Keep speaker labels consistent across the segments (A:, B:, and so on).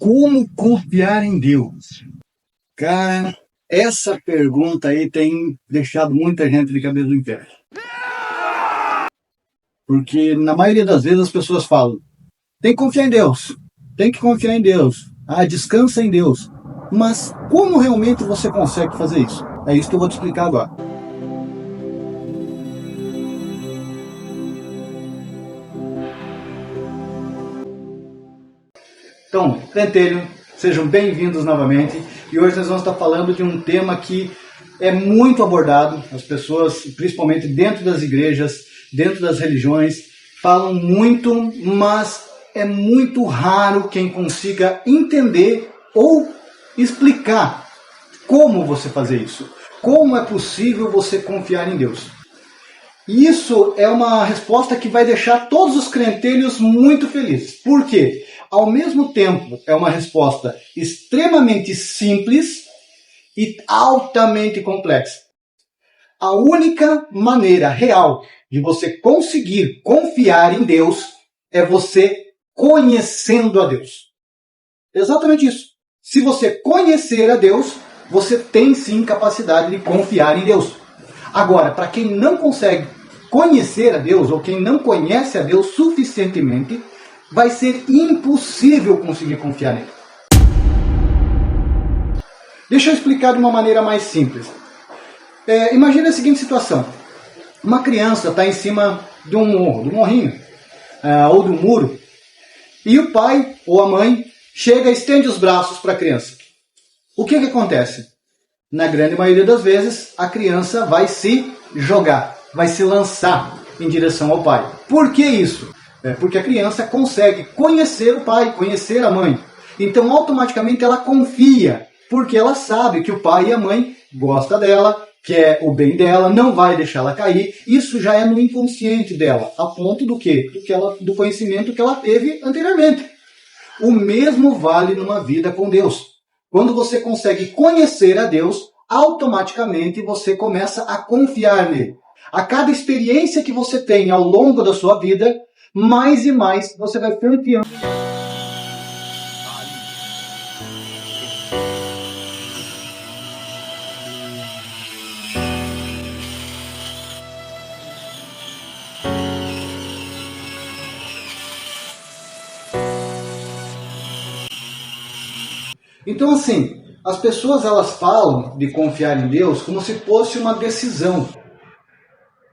A: Como confiar em Deus? Cara, essa pergunta aí tem deixado muita gente de cabeça em pé. Porque na maioria das vezes as pessoas falam: tem que confiar em Deus, tem que confiar em Deus, descansa em Deus. Mas como realmente você consegue fazer isso? É isso que eu vou te explicar agora. Então, Pentelho, sejam bem-vindos novamente. E hoje nós vamos estar falando de um tema que é muito abordado. As pessoas, principalmente dentro das igrejas, dentro das religiões, falam muito, mas é muito raro quem consiga entender ou explicar como você fazer isso. Como é possível você confiar em Deus? E isso é uma resposta que vai deixar todos os crentelhos muito felizes. Por quê? Ao mesmo tempo, é uma resposta extremamente simples e altamente complexa. A única maneira real de você conseguir confiar em Deus é você conhecendo a Deus. Exatamente isso. Se você conhecer a Deus, você tem sim capacidade de confiar em Deus. Agora, para quem não consegue conhecer a Deus, ou quem não conhece a Deus suficientemente, vai ser impossível conseguir confiar nele. Deixa eu explicar de uma maneira mais simples. Imagina a seguinte situação. Uma criança está em cima de um morro, de um morrinho, ou de um muro, e o pai ou a mãe chega e estende os braços para a criança. O que acontece? Na grande maioria das vezes, a criança vai se jogar, vai se lançar em direção ao pai. Por que isso? Porque a criança consegue conhecer o pai, conhecer a mãe. Então, automaticamente, ela confia, porque ela sabe que o pai e a mãe gostam dela, quer o bem dela, não vai deixar ela cair. Isso já é no inconsciente dela, a ponto do quê? Do conhecimento que ela teve anteriormente. O mesmo vale numa vida com Deus. Quando você consegue conhecer a Deus, automaticamente você começa a confiar nele. A cada experiência que você tem ao longo da sua vida, mais e mais você vai confiando. Então, assim, as pessoas elas falam de confiar em Deus como se fosse uma decisão.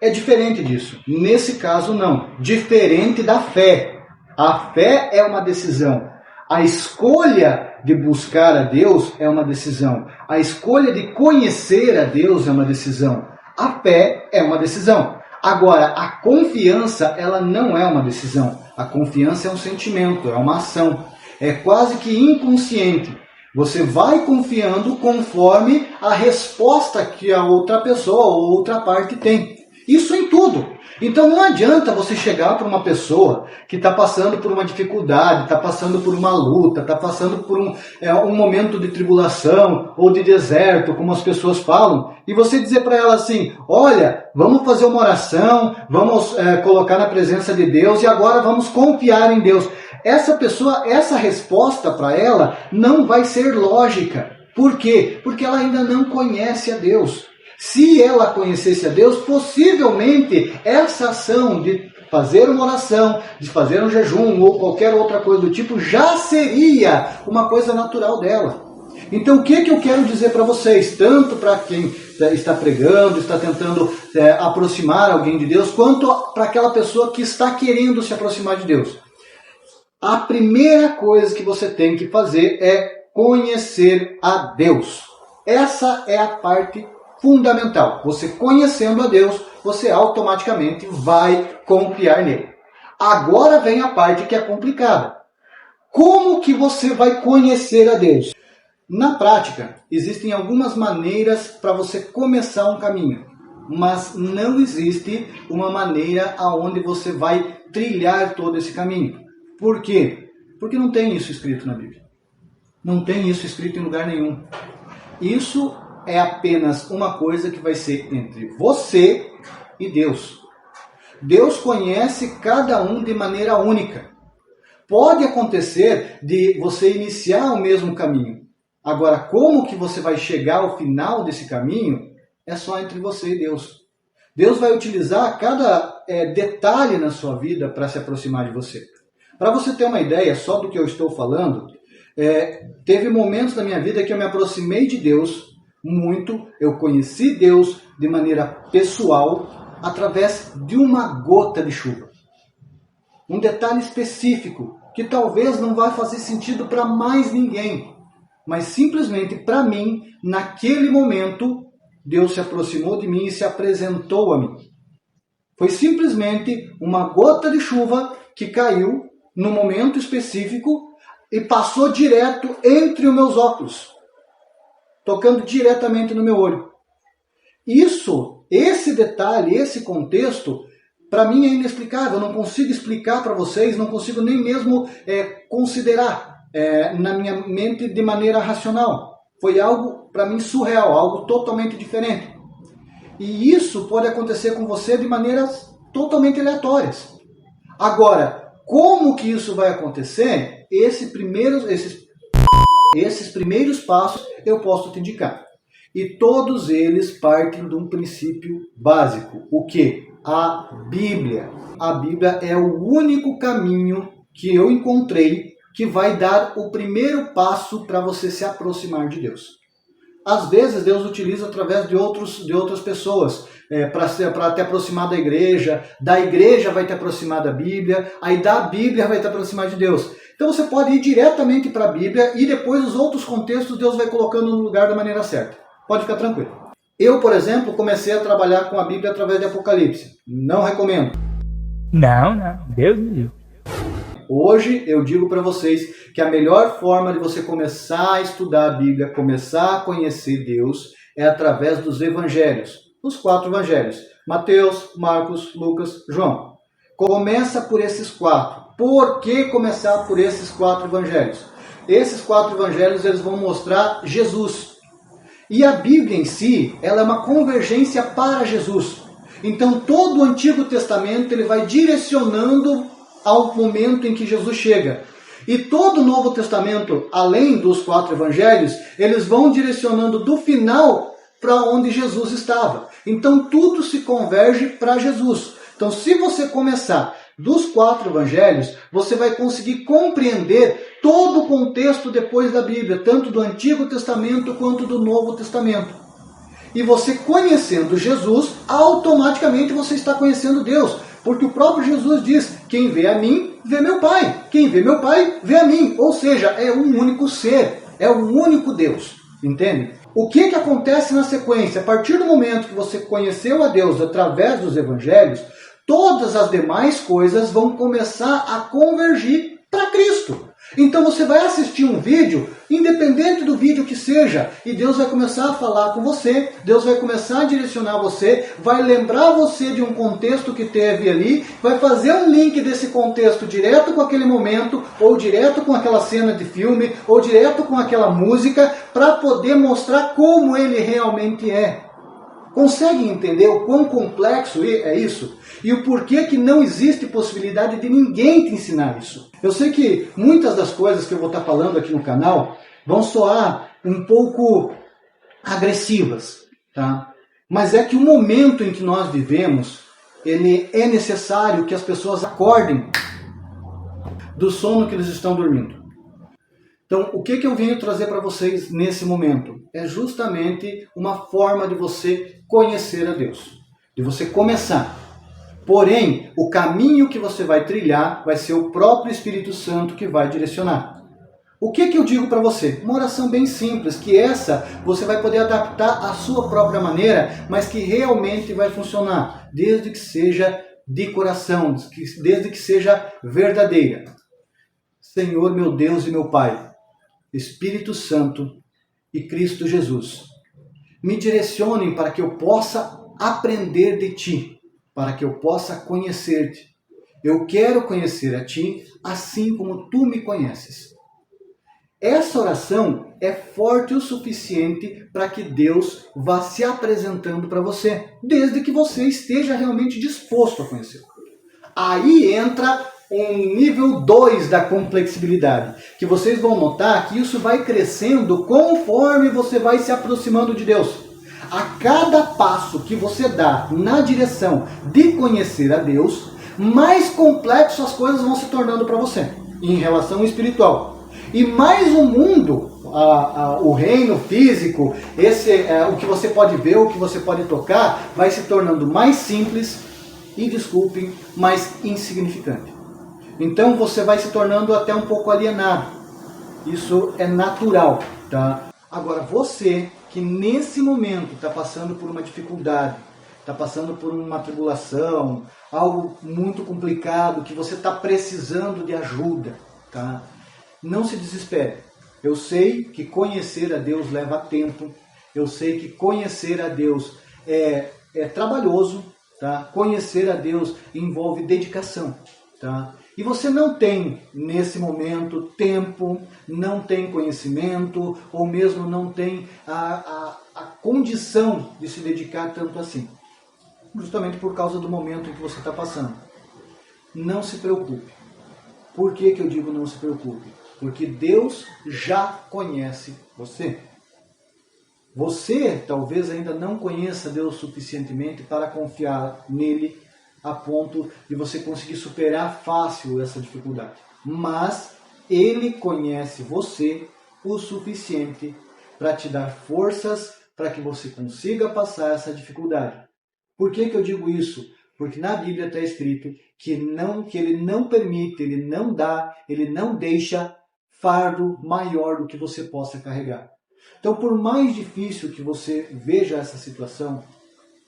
A: É diferente disso. Nesse caso, não. Diferente da fé. A fé é uma decisão. A escolha de buscar a Deus é uma decisão. A escolha de conhecer a Deus é uma decisão. A fé é uma decisão. Agora, a confiança, ela não é uma decisão. A confiança é um sentimento, é uma ação. É quase que inconsciente. Você vai confiando conforme a resposta que a outra pessoa ou outra parte tem. Isso em tudo. Então não adianta você chegar para uma pessoa que está passando por uma dificuldade, está passando por uma luta, está passando por um momento de tribulação ou de deserto, como as pessoas falam, e você dizer para ela assim: olha, vamos fazer uma oração, vamos colocar na presença de Deus e agora vamos confiar em Deus. Essa pessoa, essa resposta para ela não vai ser lógica. Por quê? Porque ela ainda não conhece a Deus. Se ela conhecesse a Deus, possivelmente essa ação de fazer uma oração, de fazer um jejum ou qualquer outra coisa do tipo, já seria uma coisa natural dela. Então, o que eu quero dizer para vocês, tanto para quem está pregando, está tentando aproximar alguém de Deus, quanto para aquela pessoa que está querendo se aproximar de Deus? A primeira coisa que você tem que fazer é conhecer a Deus. Essa é a parte fundamental. Você conhecendo a Deus, você automaticamente vai confiar nele. Agora vem a parte que é complicada. Como que você vai conhecer a Deus? Na prática, existem algumas maneiras para você começar um caminho, mas não existe uma maneira aonde você vai trilhar todo esse caminho. Por quê? Porque não tem isso escrito na Bíblia. Não tem isso escrito em lugar nenhum. Isso é apenas uma coisa que vai ser entre você e Deus. Deus conhece cada um de maneira única. Pode acontecer de você iniciar o mesmo caminho. Agora, como que você vai chegar ao final desse caminho, é só entre você e Deus. Deus vai utilizar cada detalhe na sua vida para se aproximar de você. Para você ter uma ideia só do que eu estou falando, teve momentos da minha vida que eu me aproximei de Deus muito, eu conheci Deus de maneira pessoal através de uma gota de chuva. Um detalhe específico que talvez não vai fazer sentido para mais ninguém, mas simplesmente para mim, naquele momento, Deus se aproximou de mim e se apresentou a mim. Foi simplesmente uma gota de chuva que caiu num momento específico e passou direto entre os meus óculos, tocando diretamente no meu olho. Esse detalhe, esse contexto, para mim é inexplicável. Eu não consigo explicar para vocês, não consigo nem mesmo considerar na minha mente de maneira racional. Foi algo, para mim, surreal, algo totalmente diferente. E isso pode acontecer com você de maneiras totalmente aleatórias. Agora, como que isso vai acontecer? Esses primeiros passos eu posso te indicar. E todos eles partem de um princípio básico. O quê? A Bíblia. A Bíblia é o único caminho que eu encontrei que vai dar o primeiro passo para você se aproximar de Deus. Às vezes Deus utiliza através de outras pessoas para te aproximar da igreja vai te aproximar da Bíblia, aí da Bíblia vai te aproximar de Deus. Então você pode ir diretamente para a Bíblia e depois os outros contextos Deus vai colocando no lugar da maneira certa. Pode ficar tranquilo. Eu, por exemplo, comecei a trabalhar com a Bíblia através de Apocalipse. Não recomendo.
B: Não, Deus me livre.
A: Hoje eu digo para vocês que a melhor forma de você começar a estudar a Bíblia, começar a conhecer Deus, é através dos evangelhos. Os 4 evangelhos. Mateus, Marcos, Lucas, João. Começa por esses 4. Por que começar por esses 4 evangelhos? Esses 4 evangelhos eles vão mostrar Jesus. E a Bíblia em si, ela é uma convergência para Jesus. Então todo o Antigo Testamento ele vai direcionando ao momento em que Jesus chega. E todo o Novo Testamento, além dos 4 evangelhos, eles vão direcionando do final para onde Jesus estava. Então tudo se converge para Jesus. Então se você começar dos 4 evangelhos, você vai conseguir compreender todo o contexto depois da Bíblia, tanto do Antigo Testamento quanto do Novo Testamento. E você conhecendo Jesus, automaticamente você está conhecendo Deus. Porque o próprio Jesus diz, quem vê a mim, vê meu Pai. Quem vê meu Pai, vê a mim. Ou seja, é um único ser, é um único Deus. Entende? O que acontece na sequência? A partir do momento que você conheceu a Deus através dos evangelhos, todas as demais coisas vão começar a convergir para Cristo. Então você vai assistir um vídeo, independente do vídeo que seja, e Deus vai começar a falar com você, Deus vai começar a direcionar você, vai lembrar você de um contexto que teve ali, vai fazer um link desse contexto direto com aquele momento, ou direto com aquela cena de filme, ou direto com aquela música, para poder mostrar como ele realmente é. Conseguem entender o quão complexo é isso? E o porquê que não existe possibilidade de ninguém te ensinar isso? Eu sei que muitas das coisas que eu vou estar falando aqui no canal vão soar um pouco agressivas, tá? Mas é que o momento em que nós vivemos, ele é necessário que as pessoas acordem do sono que eles estão dormindo. Então, o que eu venho trazer para vocês nesse momento? É justamente uma forma de você conhecer a Deus, de você começar. Porém, o caminho que você vai trilhar vai ser o próprio Espírito Santo que vai direcionar. O que eu digo para você? Uma oração bem simples, que essa você vai poder adaptar à sua própria maneira, mas que realmente vai funcionar, desde que seja de coração, desde que seja verdadeira. Senhor, meu Deus e meu Pai, Espírito Santo e Cristo Jesus, me direcionem para que eu possa aprender de Ti, para que eu possa conhecer-te. Eu quero conhecer a Ti assim como Tu me conheces. Essa oração é forte o suficiente para que Deus vá se apresentando para você, desde que você esteja realmente disposto a conhecê-lo. Aí entra um nível 2 da complexibilidade, que vocês vão notar que isso vai crescendo conforme você vai se aproximando de Deus. A cada passo que você dá na direção de conhecer a Deus, mais complexo as coisas vão se tornando para você, em relação espiritual. E mais o mundo, o reino físico, o que você pode ver, o que você pode tocar, vai se tornando mais simples e, desculpem, mais insignificante. Então você vai se tornando até um pouco alienado. Isso é natural, tá? Agora, você que nesse momento está passando por uma dificuldade, está passando por uma tribulação, algo muito complicado, que você está precisando de ajuda, tá? Não se desespere. Eu sei que conhecer a Deus leva tempo, eu sei que conhecer a Deus é trabalhoso, tá? Conhecer a Deus envolve dedicação, tá? E você não tem, nesse momento, tempo, não tem conhecimento, ou mesmo não tem a condição de se dedicar tanto assim. Justamente por causa do momento em que você está passando. Não se preocupe. Por que eu digo não se preocupe? Porque Deus já conhece você. Você talvez ainda não conheça Deus suficientemente para confiar nele a ponto de você conseguir superar fácil essa dificuldade. Mas Ele conhece você o suficiente para te dar forças para que você consiga passar essa dificuldade. Por que eu digo isso? Porque na Bíblia está escrito que Ele não permite, Ele não dá, Ele não deixa fardo maior do que você possa carregar. Então, por mais difícil que você veja essa situação,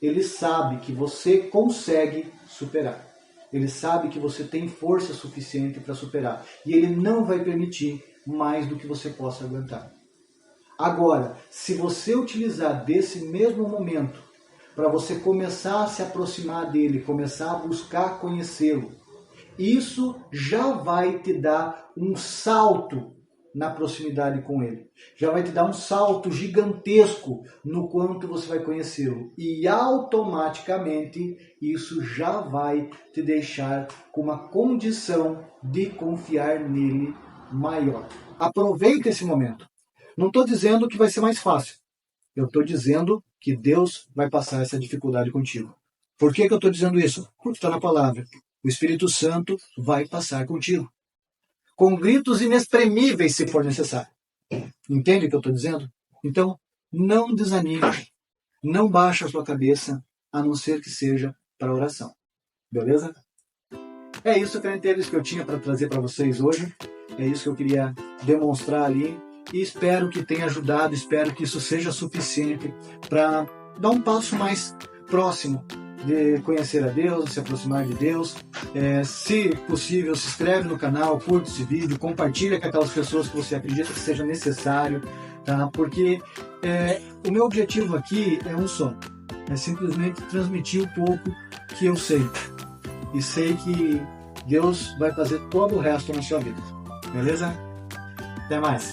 A: Ele sabe que você consegue superar. Ele sabe que você tem força suficiente para superar. E Ele não vai permitir mais do que você possa aguentar. Agora, se você utilizar desse mesmo momento para você começar a se aproximar dele, começar a buscar conhecê-lo, isso já vai te dar um salto na proximidade com ele. Já vai te dar um salto gigantesco no quanto você vai conhecê-lo. E automaticamente isso já vai te deixar com uma condição de confiar nele maior. Aproveite esse momento. Não estou dizendo que vai ser mais fácil. Eu estou dizendo que Deus vai passar essa dificuldade contigo. Por que eu estou dizendo isso? Porque está na palavra. O Espírito Santo vai passar contigo. Com gritos inexprimíveis, se for necessário. Entende o que eu estou dizendo? Então, não desanime, não baixe a sua cabeça, a não ser que seja para oração. Beleza? É isso, crenteiros, que eu tinha para trazer para vocês hoje. É isso que eu queria demonstrar ali. E espero que tenha ajudado, espero que isso seja suficiente para dar um passo mais próximo de conhecer a Deus, se aproximar de Deus. Se possível, se inscreve no canal, curte esse vídeo, compartilha com aquelas pessoas que você acredita que seja necessário, tá? Porque o meu objetivo aqui é um só, é simplesmente transmitir um pouco que eu sei. E sei que Deus vai fazer todo o resto na sua vida. Beleza? Até mais!